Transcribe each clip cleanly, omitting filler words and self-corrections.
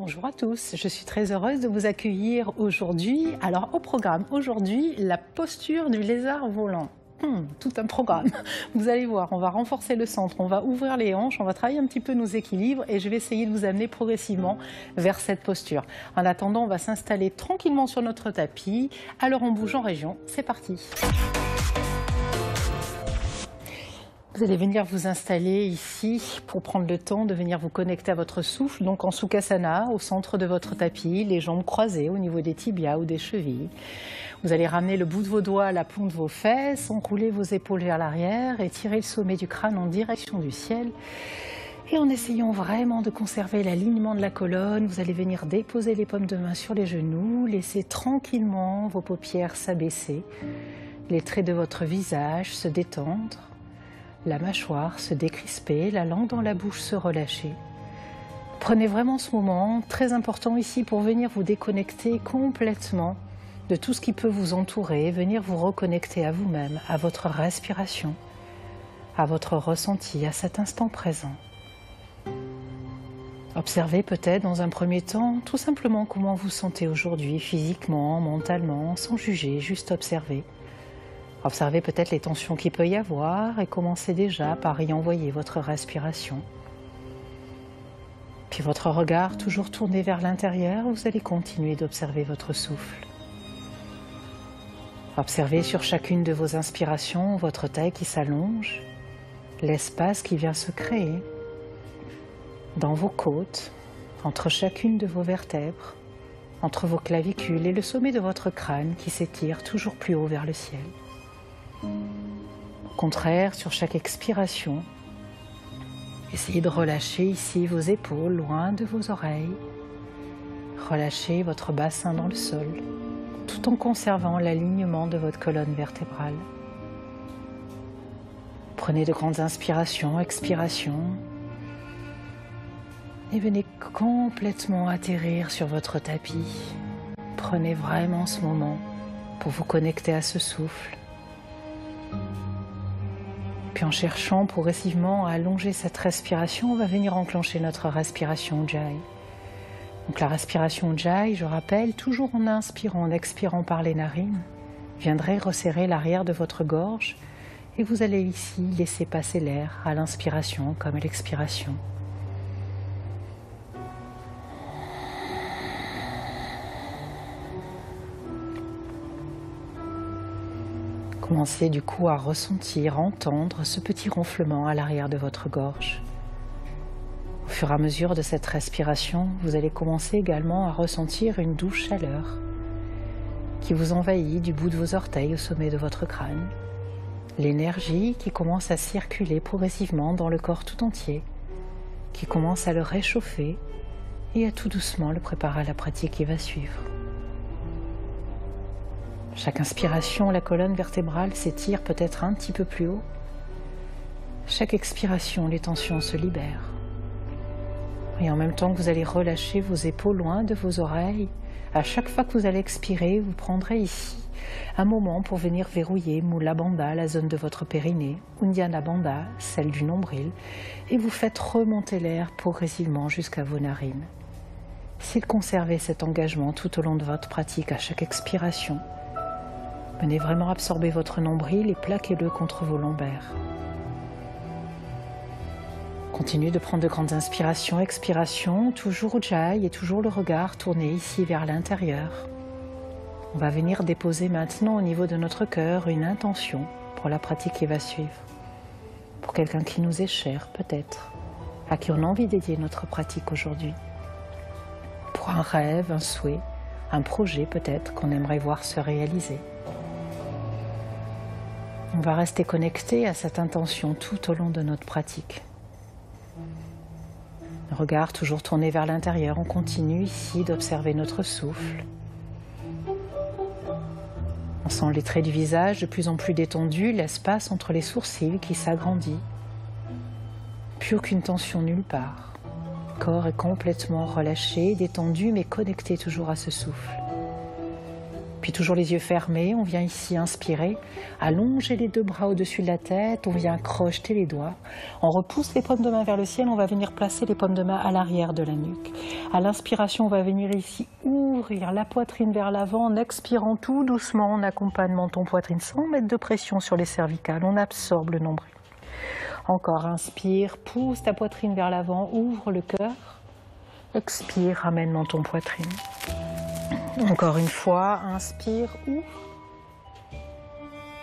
Bonjour à tous, je suis très heureuse de vous accueillir aujourd'hui. Alors au programme aujourd'hui, la posture du lézard volant. Tout un programme. Vous allez voir, on va renforcer le centre, on va ouvrir les hanches, on va travailler un petit peu nos équilibres et je vais essayer de vous amener progressivement vers cette posture. En attendant, on va s'installer tranquillement sur notre tapis. Alors on bouge en région, c'est parti. Vous allez venir vous installer ici pour prendre le temps de venir vous connecter à votre souffle, donc en Sukhasana, au centre de votre tapis, les jambes croisées au niveau des tibias ou des chevilles. Vous allez ramener le bout de vos doigts à la paume de vos fesses, enrouler vos épaules vers l'arrière et tirer le sommet du crâne en direction du ciel. Et en essayant vraiment de conserver l'alignement de la colonne, vous allez venir déposer les paumes de main sur les genoux, laisser tranquillement vos paupières s'abaisser, les traits de votre visage se détendre. La mâchoire se décrisper, la langue dans la bouche se relâcher. Prenez vraiment ce moment, très important ici, pour venir vous déconnecter complètement de tout ce qui peut vous entourer, venir vous reconnecter à vous-même, à votre respiration, à votre ressenti, à cet instant présent. Observez peut-être dans un premier temps tout simplement comment vous sentez aujourd'hui, physiquement, mentalement, sans juger, juste observer. Observez peut-être les tensions qu'il peut y avoir et commencez déjà par y envoyer votre respiration. Puis votre regard toujours tourné vers l'intérieur, vous allez continuer d'observer votre souffle. Observez sur chacune de vos inspirations votre taille qui s'allonge, l'espace qui vient se créer dans vos côtes, entre chacune de vos vertèbres, entre vos clavicules et le sommet de votre crâne qui s'étire toujours plus haut vers le ciel. Au contraire, sur chaque expiration, essayez de relâcher ici vos épaules loin de vos oreilles. Relâchez votre bassin dans le sol, tout en conservant l'alignement de votre colonne vertébrale. Prenez de grandes inspirations, expirations, et venez complètement atterrir sur votre tapis. Prenez vraiment ce moment pour vous connecter à ce souffle. Puis en cherchant progressivement à allonger cette respiration, on va venir enclencher notre respiration Ujjayi. Donc la respiration Ujjayi, je rappelle, toujours en inspirant, en expirant par les narines, viendrait resserrer l'arrière de votre gorge et vous allez ici laisser passer l'air à l'inspiration comme à l'expiration. Commencez du coup à ressentir, entendre ce petit ronflement à l'arrière de votre gorge. Au fur et à mesure de cette respiration, vous allez commencer également à ressentir une douce chaleur qui vous envahit du bout de vos orteils au sommet de votre crâne. L'énergie qui commence à circuler progressivement dans le corps tout entier, qui commence à le réchauffer et à tout doucement le préparer à la pratique qui va suivre. Chaque inspiration, la colonne vertébrale s'étire peut-être un petit peu plus haut. Chaque expiration, les tensions se libèrent. Et en même temps que vous allez relâcher vos épaules loin de vos oreilles, à chaque fois que vous allez expirer, vous prendrez ici un moment pour venir verrouiller Mula Bandha, la zone de votre périnée, Uddiyana Bandha, celle du nombril, et vous faites remonter l'air progressivement jusqu'à vos narines. S'il conservez cet engagement tout au long de votre pratique à chaque expiration, venez vraiment absorber votre nombril et plaquez-le contre vos lombaires. Continuez de prendre de grandes inspirations, expirations, toujours Ujjayi et toujours le regard tourné ici vers l'intérieur. On va venir déposer maintenant au niveau de notre cœur une intention pour la pratique qui va suivre. Pour quelqu'un qui nous est cher peut-être, à qui on a envie de dédier notre pratique aujourd'hui. Pour un rêve, un souhait, un projet peut-être qu'on aimerait voir se réaliser. On va rester connecté à cette intention tout au long de notre pratique. Le regard toujours tourné vers l'intérieur, on continue ici d'observer notre souffle. On sent les traits du visage de plus en plus détendus, l'espace entre les sourcils qui s'agrandit. Plus aucune tension nulle part. Le corps est complètement relâché, détendu, mais connecté toujours à ce souffle. Puis toujours les yeux fermés, on vient ici inspirer, allonger les deux bras au-dessus de la tête, on vient crocheter les doigts. On repousse les paumes de main vers le ciel, on va venir placer les paumes de main à l'arrière de la nuque. À l'inspiration, on va venir ici ouvrir la poitrine vers l'avant en expirant tout doucement, on accompagne menton-poitrine sans mettre de pression sur les cervicales, on absorbe le nombril. Encore, inspire, pousse ta poitrine vers l'avant, ouvre le cœur. Expire, ramène menton-poitrine. Encore une fois, inspire, ouvre.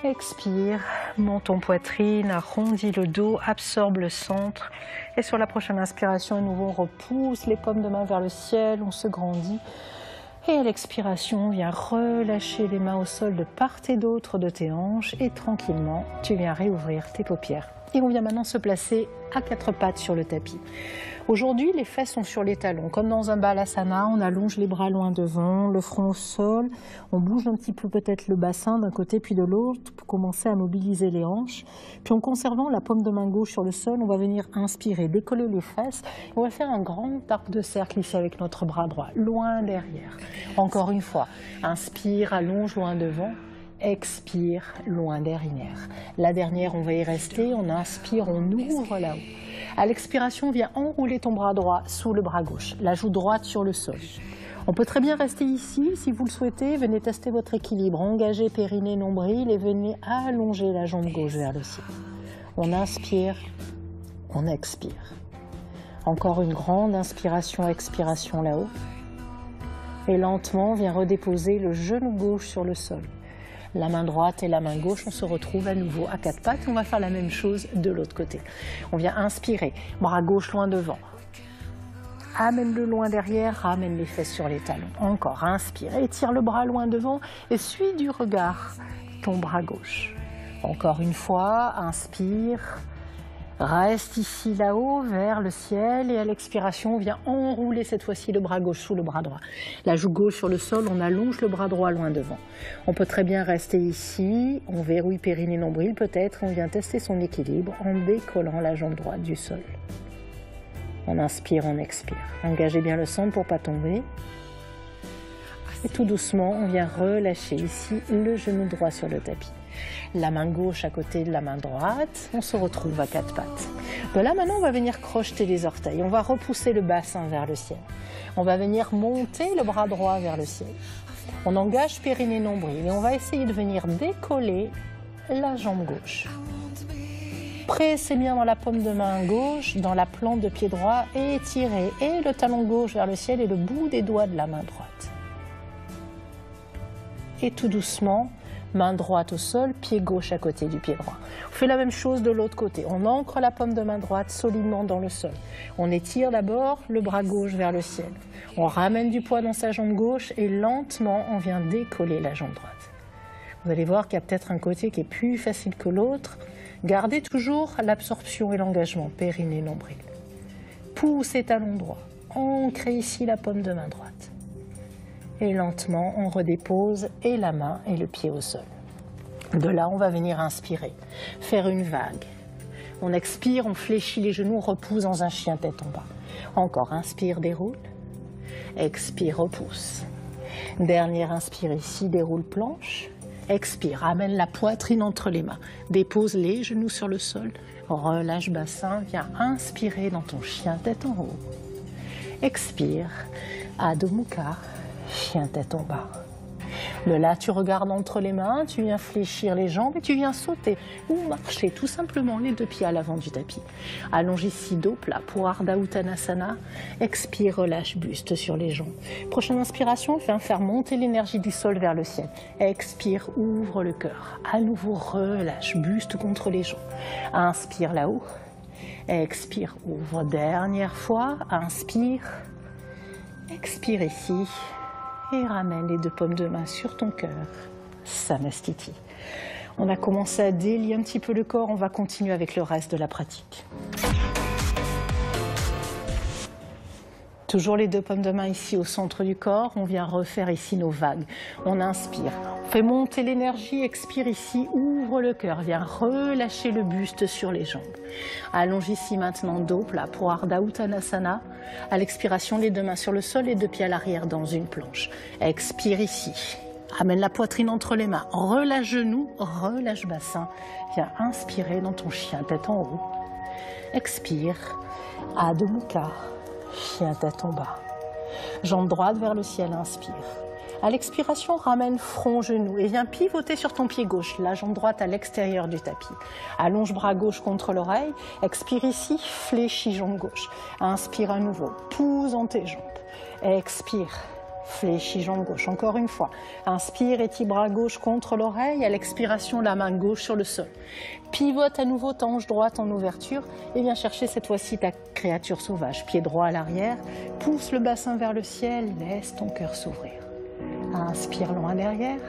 Expire, menton-poitrine, arrondis le dos, absorbe le centre. Et sur la prochaine inspiration, à nouveau, on repousse les paumes de main vers le ciel, on se grandit. Et à l'expiration, on vient relâcher les mains au sol de part et d'autre de tes hanches. Et tranquillement, tu viens réouvrir tes paupières. Et on vient maintenant se placer à quatre pattes sur le tapis. Aujourd'hui, les fesses sont sur les talons. Comme dans un balasana, on allonge les bras loin devant, le front au sol. On bouge un petit peu peut-être le bassin d'un côté puis de l'autre pour commencer à mobiliser les hanches. Puis en conservant la paume de main gauche sur le sol, on va venir inspirer, décoller les fesses. On va faire un grand arc de cercle ici avec notre bras droit, loin derrière. Encore une fois, inspire, allonge loin devant. Expire, loin derrière. La dernière, on va y rester. On inspire, on ouvre là-haut. À l'expiration, viens enrouler ton bras droit sous le bras gauche, la joue droite sur le sol. On peut très bien rester ici, si vous le souhaitez, venez tester votre équilibre. Engagez périnée, nombril et venez allonger la jambe gauche vers le ciel. On inspire, on expire. Encore une grande inspiration, expiration là-haut. Et lentement, viens redéposer le genou gauche sur le sol. La main droite et la main gauche, on se retrouve à nouveau à quatre pattes. On va faire la même chose de l'autre côté. On vient inspirer, bras gauche loin devant. Amène-le loin derrière, ramène les fesses sur les talons. Encore, inspire, étire le bras loin devant et suis du regard ton bras gauche. Encore une fois, inspire. Reste ici là-haut vers le ciel et à l'expiration, on vient enrouler cette fois-ci le bras gauche sous le bras droit. La joue gauche sur le sol, on allonge le bras droit loin devant. On peut très bien rester ici, on verrouille périnée nombril peut-être, on vient tester son équilibre en décollant la jambe droite du sol. On inspire, on expire. Engagez bien le centre pour ne pas tomber. Et tout doucement, on vient relâcher ici le genou droit sur le tapis. La main gauche à côté de la main droite, on se retrouve à quatre pattes. De là maintenant, on va venir crocheter les orteils, on va repousser le bassin vers le ciel. On va venir monter le bras droit vers le ciel. On engage périnée nombril et on va essayer de venir décoller la jambe gauche. Pressez bien dans la paume de main gauche, dans la plante de pied droit et étirez et le talon gauche vers le ciel et le bout des doigts de la main droite. Et tout doucement, main droite au sol, pied gauche à côté du pied droit. On fait la même chose de l'autre côté. On ancre la paume de main droite solidement dans le sol. On étire d'abord le bras gauche vers le ciel. On ramène du poids dans sa jambe gauche et lentement, on vient décoller la jambe droite. Vous allez voir qu'il y a peut-être un côté qui est plus facile que l'autre. Gardez toujours l'absorption et l'engagement, périnée, nombril. Poussez talon droit. Ancrez ici la paume de main droite. Et lentement, on redépose et la main et le pied au sol. De là, on va venir inspirer, faire une vague. On expire, on fléchit les genoux, on repousse dans un chien tête en bas. Encore, inspire, déroule. Expire, repousse. Dernière inspire ici, déroule planche. Expire, ramène la poitrine entre les mains. Dépose les genoux sur le sol. Relâche bassin, viens inspirer dans ton chien tête en haut. Expire, Adho Mukha. Chien tête en bas. De là, tu regardes entre les mains, tu viens fléchir les jambes et tu viens sauter ou marcher tout simplement les deux pieds à l'avant du tapis. Allonge ici dos plat pour Ardha Uttanasana. Expire, relâche buste sur les jambes. Prochaine inspiration, viens faire monter l'énergie du sol vers le ciel. Expire, ouvre le cœur. À nouveau, relâche buste contre les jambes. Inspire là-haut. Expire, ouvre. Dernière fois. Inspire. Expire ici. Et ramène les deux paumes de main sur ton cœur. Samastiti. On a commencé à délier un petit peu le corps, on va continuer avec le reste de la pratique. Toujours les deux paumes de main ici au centre du corps, on vient refaire ici nos vagues. On inspire, on fait monter l'énergie, expire ici, ouvre le cœur, viens relâcher le buste sur les jambes. Allonge ici maintenant dos plat pour Ardha Uttanasana. À l'expiration, les deux mains sur le sol, les deux pieds à l'arrière dans une planche. Expire ici. Amène la poitrine entre les mains, relâche genoux, relâche bassin. Viens inspirer dans ton chien tête en haut. Expire, Adho Mukha, chien tête en bas. Jambe droite vers le ciel, inspire. À l'expiration, ramène front, genou et viens pivoter sur ton pied gauche, la jambe droite à l'extérieur du tapis. Allonge bras gauche contre l'oreille, expire ici, fléchis jambe gauche. Inspire à nouveau, pousse en tes jambes. Expire, fléchis jambe gauche. Encore une fois, inspire, étire bras gauche contre l'oreille, à l'expiration, la main gauche sur le sol. Pivote à nouveau ta hanche droite en ouverture et viens chercher cette fois-ci ta créature sauvage. Pied droit à l'arrière, pousse le bassin vers le ciel, laisse ton cœur s'ouvrir. Inspire loin derrière.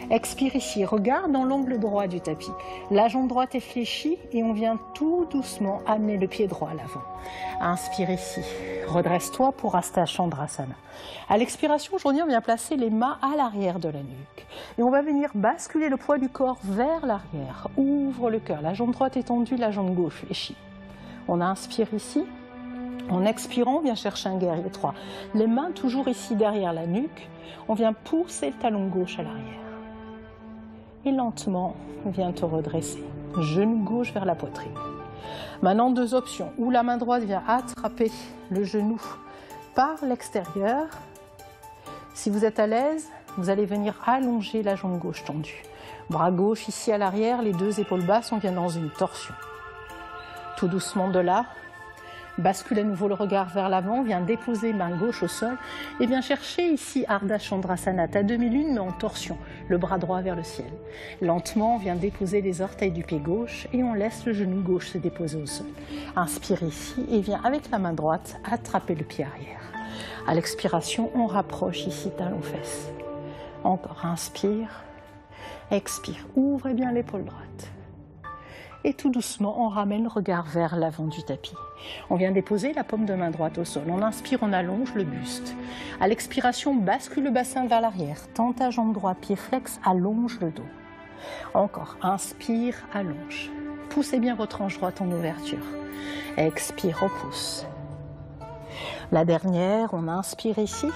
Expire ici, regarde dans l'angle droit du tapis. La jambe droite est fléchie et on vient tout doucement amener le pied droit à l'avant. Inspire ici, redresse-toi pour Hasta Chandrasana. À l'expiration, aujourd'hui, on vient placer les mains à l'arrière de la nuque. Et on va venir basculer le poids du corps vers l'arrière. Ouvre le cœur, la jambe droite est tendue, la jambe gauche fléchie. On inspire ici. En expirant, on vient chercher un guerrier 3. Les mains toujours ici derrière la nuque. On vient pousser le talon gauche à l'arrière. Et lentement, on vient te redresser. Genou gauche vers la poitrine. Maintenant, deux options. Ou la main droite vient attraper le genou par l'extérieur. Si vous êtes à l'aise, vous allez venir allonger la jambe gauche tendue. Bras gauche ici à l'arrière, les deux épaules basses, on vient dans une torsion. Tout doucement de là. Bascule à nouveau le regard vers l'avant, viens déposer main gauche au sol et viens chercher ici Ardha Chandrasana, ta demi-lune mais en torsion, le bras droit vers le ciel. Lentement, viens déposer les orteils du pied gauche et on laisse le genou gauche se déposer au sol. Inspire ici et viens avec la main droite attraper le pied arrière. À l'expiration, on rapproche ici talon-fesse. Encore, inspire, expire, ouvrez bien l'épaule droite. Et tout doucement, on ramène le regard vers l'avant du tapis. On vient déposer la paume de main droite au sol. On inspire, on allonge le buste. À l'expiration, bascule le bassin vers l'arrière. Tends ta jambe droite, pied flex, allonge le dos. Encore, inspire, allonge. Poussez bien votre hanche droite en ouverture. Expire, repousse. La dernière, on inspire ici.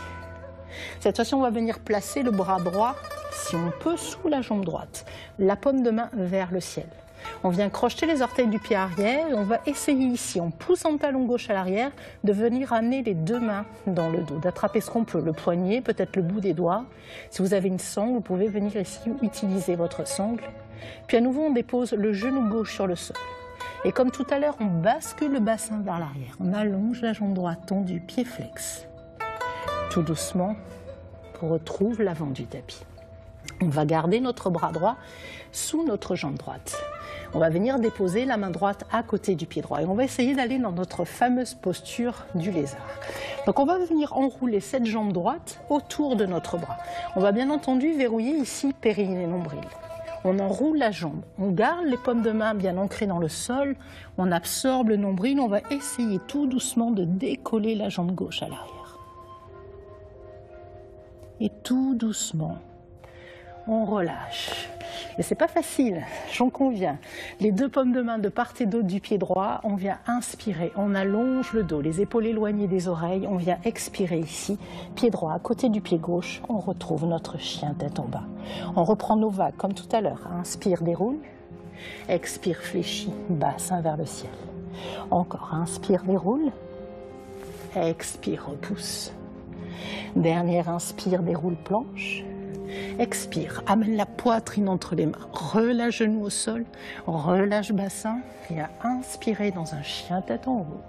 Cette fois-ci, on va venir placer le bras droit, si on peut, sous la jambe droite. La paume de main vers le ciel. On vient crocheter les orteils du pied arrière et on va essayer ici, en poussant le talon gauche à l'arrière, de venir amener les deux mains dans le dos, d'attraper ce qu'on peut, le poignet, peut-être le bout des doigts. Si vous avez une sangle, vous pouvez venir ici utiliser votre sangle. Puis à nouveau, on dépose le genou gauche sur le sol. Et comme tout à l'heure, on bascule le bassin vers l'arrière. On allonge la jambe droite tendue, pied flex. Tout doucement, on retrouve l'avant du tapis. On va garder notre bras droit sous notre jambe droite. On va venir déposer la main droite à côté du pied droit et on va essayer d'aller dans notre fameuse posture du lézard. Donc on va venir enrouler cette jambe droite autour de notre bras. On va bien entendu verrouiller ici périnée et nombril. On enroule la jambe, on garde les paumes de main bien ancrées dans le sol, on absorbe le nombril, on va essayer tout doucement de décoller la jambe gauche à l'arrière. Et tout doucement, on relâche. Et c'est pas facile, j'en conviens. Les deux paumes de main de part et d'autre du pied droit, on vient inspirer, on allonge le dos, les épaules éloignées des oreilles, on vient expirer ici, pied droit à côté du pied gauche, on retrouve notre chien tête en bas. On reprend nos vagues comme tout à l'heure, inspire, déroule, expire, fléchis, bassin vers le ciel. Encore, inspire, déroule, expire, repousse. Dernière, inspire, déroule, planche. Expire, amène la poitrine entre les mains, relâche genou au sol, relâche bassin et à inspirer dans un chien tête en haut.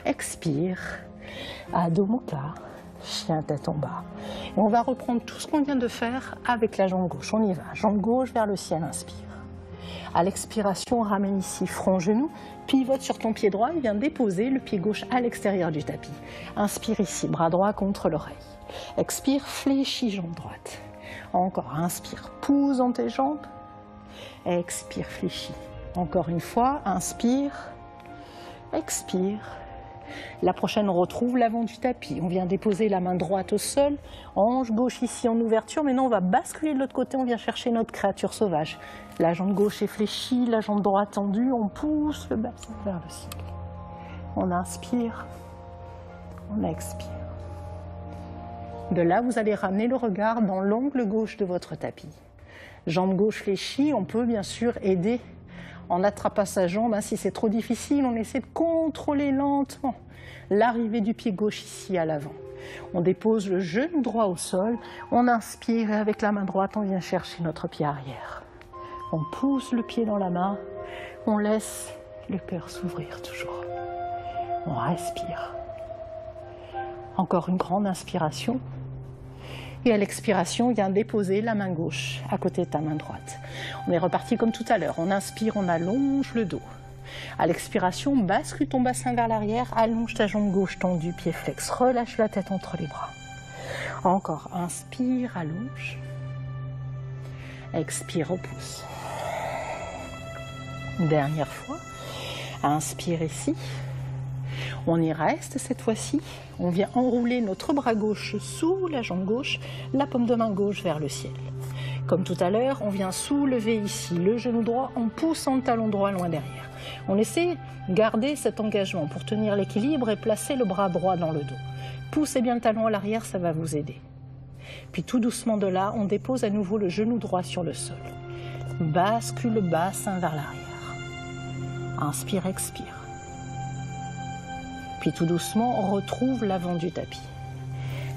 Expire, Adho Mukha, chien tête en bas. Et on va reprendre tout ce qu'on vient de faire avec la jambe gauche. On y va, jambe gauche vers le ciel, inspire. À l'expiration, on ramène ici front, genou, pivote sur ton pied droit et viens déposer le pied gauche à l'extérieur du tapis. Inspire ici, bras droit contre l'oreille. Expire, fléchis jambe droite. Encore, inspire, pousse dans tes jambes. Expire, fléchis. Encore une fois, inspire, expire. La prochaine, on retrouve l'avant du tapis. On vient déposer la main droite au sol, hanche gauche ici en ouverture. Maintenant, on va basculer de l'autre côté, on vient chercher notre créature sauvage. La jambe gauche est fléchie, la jambe droite tendue, on pousse le bassin vers le ciel. On inspire, on expire. De là, vous allez ramener le regard dans l'angle gauche de votre tapis. Jambe gauche fléchie, on peut bien sûr aider en attrapant sa jambe. Si c'est trop difficile, on essaie de contrôler lentement l'arrivée du pied gauche ici à l'avant. On dépose le genou droit au sol, on inspire et avec la main droite, on vient chercher notre pied arrière. On pousse le pied dans la main, on laisse le cœur s'ouvrir toujours. On respire. Encore une grande inspiration. Et à l'expiration, on vient déposer la main gauche à côté de ta main droite. On est reparti comme tout à l'heure. On inspire, on allonge le dos. À l'expiration, bascule ton bassin vers l'arrière, allonge ta jambe gauche tendue, pied flex, relâche la tête entre les bras. Encore, inspire, allonge. Expire, repousse. Dernière fois, inspire ici. On y reste cette fois-ci. On vient enrouler notre bras gauche sous la jambe gauche, la paume de main gauche vers le ciel. Comme tout à l'heure, on vient soulever ici le genou droit en poussant le talon droit loin derrière. On essaie de garder cet engagement pour tenir l'équilibre et placer le bras droit dans le dos. Poussez bien le talon à l'arrière, ça va vous aider. Puis tout doucement de là, on dépose à nouveau le genou droit sur le sol. Bascule le bassin vers l'arrière. Inspire, expire. Puis tout doucement, on retrouve l'avant du tapis.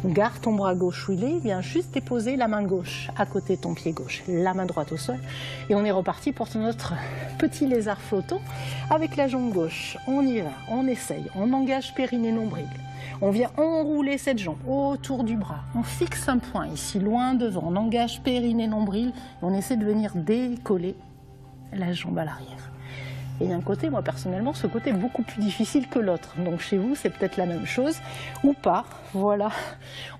Garde ton bras gauche où il est, viens juste déposer la main gauche à côté de ton pied gauche, la main droite au sol. Et on est reparti pour notre petit lézard flottant avec la jambe gauche. On y va, on essaye, on engage périnée nombril. On vient enrouler cette jambe autour du bras. On fixe un point ici, loin devant. On engage périnée nombril et on essaie de venir décoller la jambe à l'arrière. Et d'un côté, moi personnellement, ce côté est beaucoup plus difficile que l'autre. Donc chez vous, c'est peut-être la même chose ou pas. Voilà,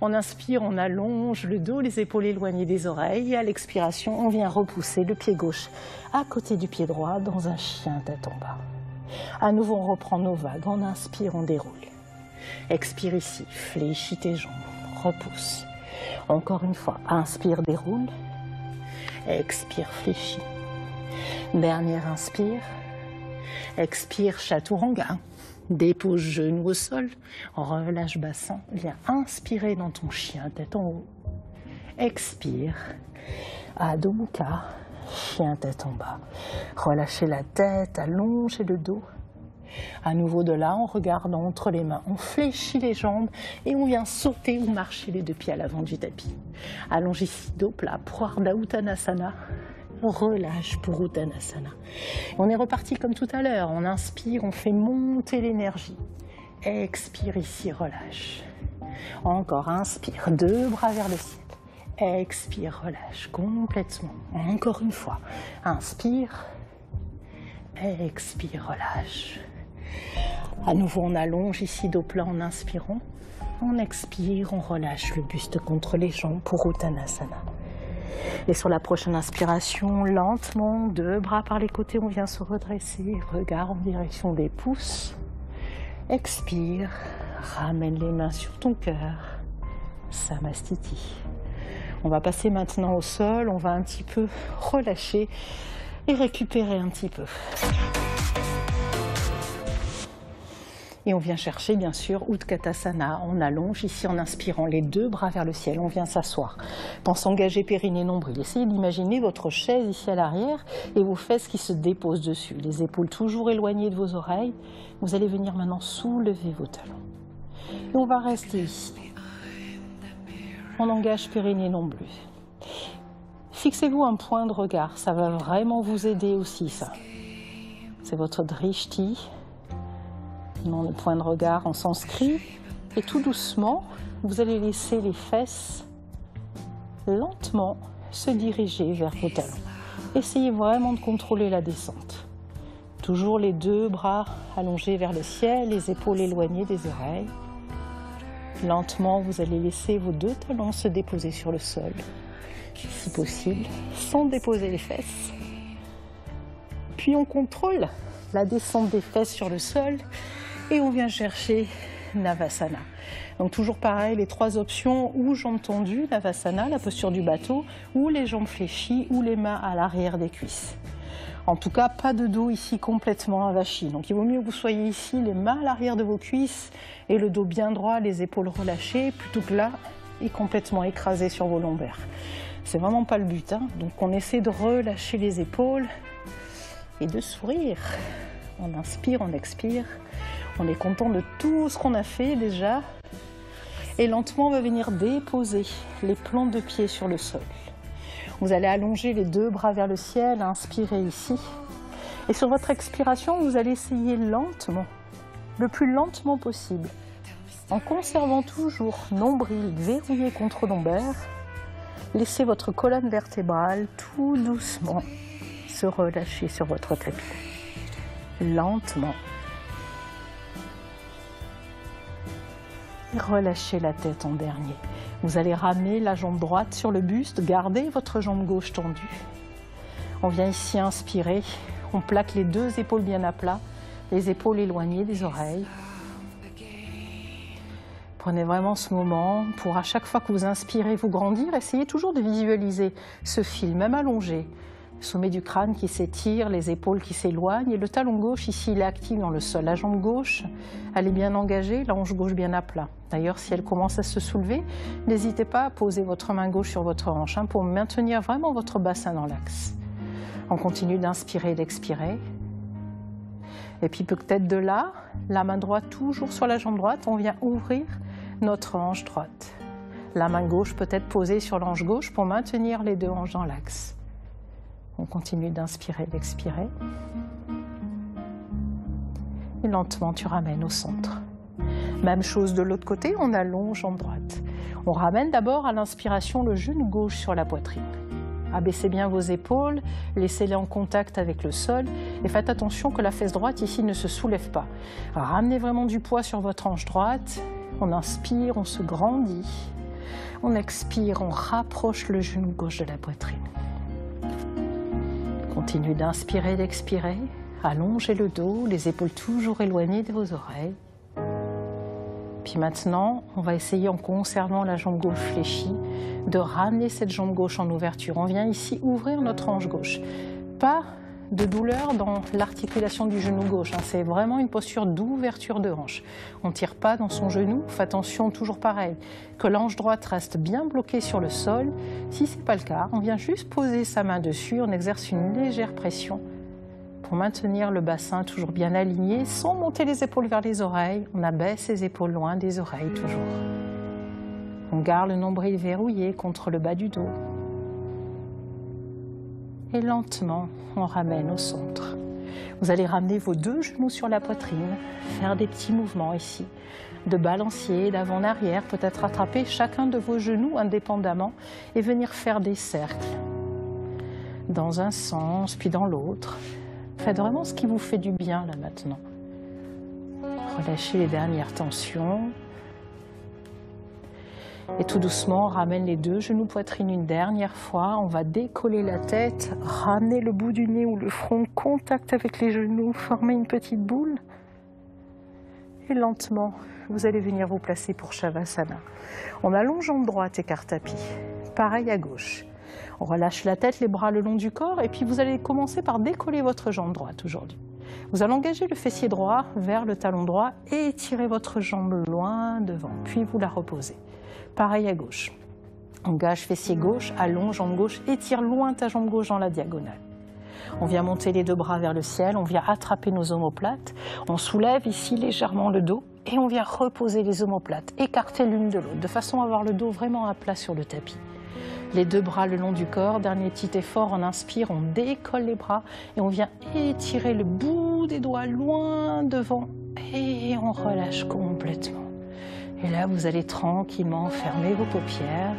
on inspire, on allonge le dos, les épaules éloignées des oreilles. Et à l'expiration, on vient repousser le pied gauche à côté du pied droit dans un chien tête en bas. À nouveau, on reprend nos vagues. On inspire, on déroule. Expire ici, fléchis tes jambes, repousse. Encore une fois, inspire, déroule. Expire, fléchis. Dernière inspire. Expire, chaturanga. Dépose genou au sol, relâche bassin. Viens inspirer dans ton chien, tête en haut. Expire, Adho Mukha, chien tête en bas. Relâchez la tête, allongez le dos. À nouveau de là, on regarde entre les mains, on fléchit les jambes et on vient sauter ou marcher les deux pieds à l'avant du tapis. Allonge ici, dos plat, pour Ardha Uttanasana. Relâche pour Uttanasana. On est reparti comme tout à l'heure. On inspire, on fait monter l'énergie. Expire ici, relâche. Encore, inspire, deux bras vers le ciel. Expire, relâche complètement. Encore une fois. Inspire. Expire, relâche. À nouveau, on allonge ici, dos plat en inspirant. On expire, on relâche le buste contre les jambes pour Uttanasana. Et sur la prochaine inspiration, lentement, deux bras par les côtés, on vient se redresser, regard en direction des pouces. Expire, ramène les mains sur ton cœur, Samastiti. On va passer maintenant au sol, on va un petit peu relâcher et récupérer un petit peu. Et on vient chercher, bien sûr, Utkatasana. On allonge ici en inspirant les deux bras vers le ciel. On vient s'asseoir. Pense engager périnée nombril. Essayez d'imaginer votre chaise ici à l'arrière et vos fesses qui se déposent dessus. Les épaules toujours éloignées de vos oreilles. Vous allez venir maintenant soulever vos talons. Et on va rester ici. On engage périnée nombril. Fixez-vous un point de regard. Ça va vraiment vous aider aussi, ça. C'est votre drishti. Non, le point de regard en sanskrit. Et tout doucement, vous allez laisser les fesses lentement se diriger vers vos talons. Essayez vraiment de contrôler la descente. Toujours les deux bras allongés vers le ciel, les épaules éloignées des oreilles. Lentement, vous allez laisser vos deux talons se déposer sur le sol, si possible, sans déposer les fesses. Puis on contrôle la descente des fesses sur le sol. Et on vient chercher Navasana. Donc toujours pareil, les trois options, ou jambes tendues, Navasana, la posture du bateau, ou les jambes fléchies, ou les mains à l'arrière des cuisses. En tout cas, pas de dos ici complètement avachi. Donc il vaut mieux que vous soyez ici, les mains à l'arrière de vos cuisses, et le dos bien droit, les épaules relâchées, plutôt que là, et complètement écrasé sur vos lombaires. C'est vraiment pas le but, hein. Donc on essaie de relâcher les épaules et de sourire. On inspire, on expire. On est content de tout ce qu'on a fait déjà. Et lentement, on va venir déposer les plantes de pied sur le sol. Vous allez allonger les deux bras vers le ciel, inspirer ici. Et sur votre expiration, vous allez essayer lentement, le plus lentement possible, en conservant toujours nombril verrouillé contre lombaire. Laissez votre colonne vertébrale tout doucement se relâcher sur votre tapis. Lentement. Et relâchez la tête en dernier. Vous allez ramener la jambe droite sur le buste, gardez votre jambe gauche tendue. On vient ici inspirer, on plaque les deux épaules bien à plat, les épaules éloignées des oreilles. Prenez vraiment ce moment pour, à chaque fois que vous inspirez, vous grandir. Essayez toujours de visualiser ce fil, même allongé. Le sommet du crâne qui s'étire, les épaules qui s'éloignent et le talon gauche ici il est actif dans le sol. La jambe gauche, elle est bien engagée, la hanche gauche bien à plat. D'ailleurs, si elle commence à se soulever, n'hésitez pas à poser votre main gauche sur votre hanche pour maintenir vraiment votre bassin dans l'axe. On continue d'inspirer et d'expirer. Et puis peut-être de là, la main droite toujours sur la jambe droite, on vient ouvrir notre hanche droite. La main gauche peut être posée sur l'hanche gauche pour maintenir les deux hanches dans l'axe. On continue d'inspirer et d'expirer. Et lentement, tu ramènes au centre. Même chose de l'autre côté, on allonge jambe droite. On ramène d'abord à l'inspiration le genou gauche sur la poitrine. Abaissez bien vos épaules, laissez-les en contact avec le sol et faites attention que la fesse droite ici ne se soulève pas. Ramenez vraiment du poids sur votre hanche droite. On inspire, on se grandit. On expire, on rapproche le genou gauche de la poitrine. Continuez d'inspirer et d'expirer. Allongez le dos, les épaules toujours éloignées de vos oreilles. Puis maintenant, on va essayer, en conservant la jambe gauche fléchie, de ramener cette jambe gauche en ouverture. On vient ici ouvrir notre hanche gauche. Pas de douleur dans l'articulation du genou gauche. C'est vraiment une posture d'ouverture de hanche. On ne tire pas dans son genou. Faites attention, toujours pareil, que la hanche droite reste bien bloquée sur le sol. Si ce n'est pas le cas, on vient juste poser sa main dessus. On exerce une légère pression pour maintenir le bassin toujours bien aligné, sans monter les épaules vers les oreilles. On abaisse les épaules loin des oreilles toujours. On garde le nombril verrouillé contre le bas du dos. Et lentement, on ramène au centre. Vous allez ramener vos deux genoux sur la poitrine, faire des petits mouvements ici, de balancier, d'avant en arrière, peut-être attraper chacun de vos genoux indépendamment et venir faire des cercles dans un sens puis dans l'autre. Faites vraiment ce qui vous fait du bien là maintenant. Relâchez les dernières tensions. Et tout doucement, on ramène les deux genoux poitrine une dernière fois. On va décoller la tête, ramener le bout du nez ou le front en contact avec les genoux, former une petite boule. Et lentement, vous allez venir vous placer pour Shavasana. On allonge jambe droite, écarte tapis. Pareil à gauche. On relâche la tête, les bras le long du corps. Et puis vous allez commencer par décoller votre jambe droite aujourd'hui. Vous allez engager le fessier droit vers le talon droit et étirer votre jambe loin devant. Puis vous la reposez. Pareil à gauche. Engage fessier gauche, allonge jambe gauche, étire loin ta jambe gauche dans la diagonale. On vient monter les deux bras vers le ciel, on vient attraper nos omoplates, on soulève ici légèrement le dos et on vient reposer les omoplates, écarter l'une de l'autre, de façon à avoir le dos vraiment à plat sur le tapis. Les deux bras le long du corps, dernier petit effort, on inspire, on décolle les bras et on vient étirer le bout des doigts loin devant et on relâche complètement. Et là, vous allez tranquillement fermer vos paupières,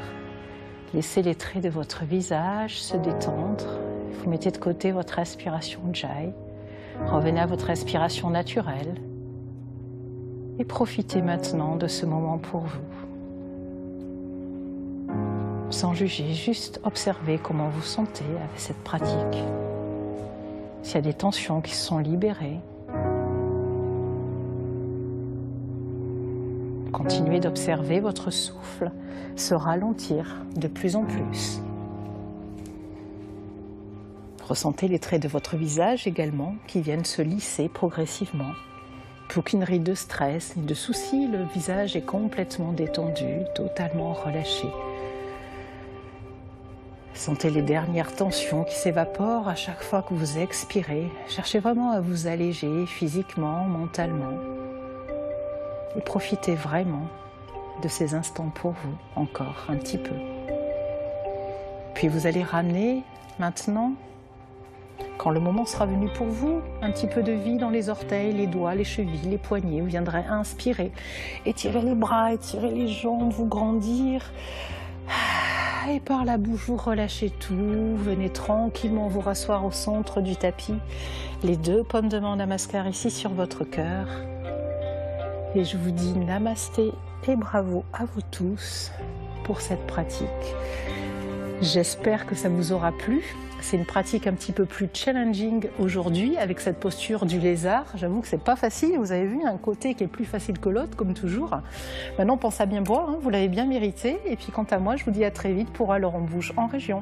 laisser les traits de votre visage se détendre. Vous mettez de côté votre respiration Ujjayi. Revenez à votre respiration naturelle. Et profitez maintenant de ce moment pour vous. Sans juger, juste observez comment vous sentez avec cette pratique. S'il y a des tensions qui se sont libérées, continuez d'observer votre souffle se ralentir de plus en plus. Ressentez les traits de votre visage également qui viennent se lisser progressivement. Plus aucune ride de stress ni de soucis, le visage est complètement détendu, totalement relâché. Sentez les dernières tensions qui s'évaporent à chaque fois que vous expirez. Cherchez vraiment à vous alléger physiquement, mentalement. Et profitez vraiment de ces instants pour vous, encore un petit peu. Puis vous allez ramener maintenant, quand le moment sera venu pour vous, un petit peu de vie dans les orteils, les doigts, les chevilles, les poignets. Vous viendrez inspirer, étirer les bras, étirer les jambes, vous grandir. Et par la bouche, vous relâchez tout. Venez tranquillement vous rasseoir au centre du tapis. Les deux pommes de main Namaskar ici sur votre cœur. Et je vous dis namasté et bravo à vous tous pour cette pratique. J'espère que ça vous aura plu. C'est une pratique un petit peu plus challenging aujourd'hui avec cette posture du lézard. J'avoue que c'est pas facile. Vous avez vu un côté qui est plus facile que l'autre, comme toujours. Maintenant, pensez à bien boire. Hein, vous l'avez bien mérité. Et puis, quant à moi, je vous dis à très vite pour Alors on bouge en région.